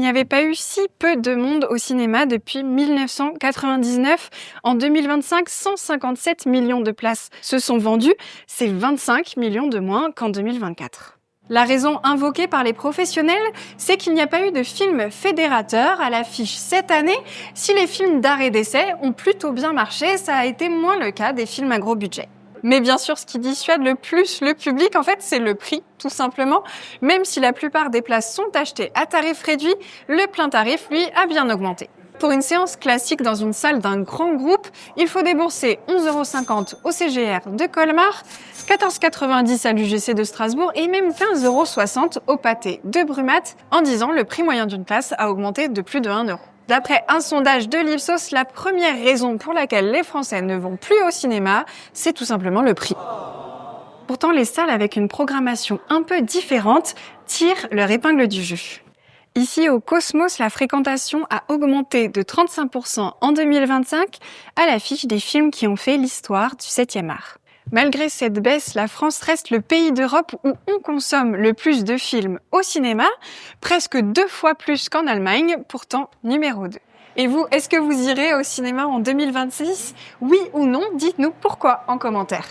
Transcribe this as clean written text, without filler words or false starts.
n'y avait pas eu si peu de monde au cinéma depuis 1999. En 2025, 157 millions de places se sont vendues. C'est 25 millions de moins qu'en 2024. La raison invoquée par les professionnels, c'est qu'il n'y a pas eu de film fédérateur à l'affiche cette année. Si les films d'art et d'essai ont plutôt bien marché, ça a été moins le cas des films à gros budget. Mais bien sûr, ce qui dissuade le plus le public, en fait, c'est le prix, tout simplement. Même si la plupart des places sont achetées à tarif réduit, le plein tarif, lui, a bien augmenté. Pour une séance classique dans une salle d'un grand groupe, il faut débourser 11,50 € au CGR de Colmar, 14,90 € à l'UGC de Strasbourg et même 15,60 € au Pâté de Brumath. En 10 ans, le prix moyen d'une place a augmenté de plus de 1 €. D'après un sondage de l'Ipsos, la première raison pour laquelle les Français ne vont plus au cinéma, c'est tout simplement le prix. Pourtant, les salles avec une programmation un peu différente tirent leur épingle du jeu. Ici, au Cosmos, la fréquentation a augmenté de 35% en 2025 à l'affiche des films qui ont fait l'histoire du 7e art. Malgré cette baisse, la France reste le pays d'Europe où on consomme le plus de films au cinéma, presque 2 fois plus qu'en Allemagne, pourtant numéro 2. Et vous, est-ce que vous irez au cinéma en 2026 ? Oui ou non ? Dites-nous pourquoi en commentaire.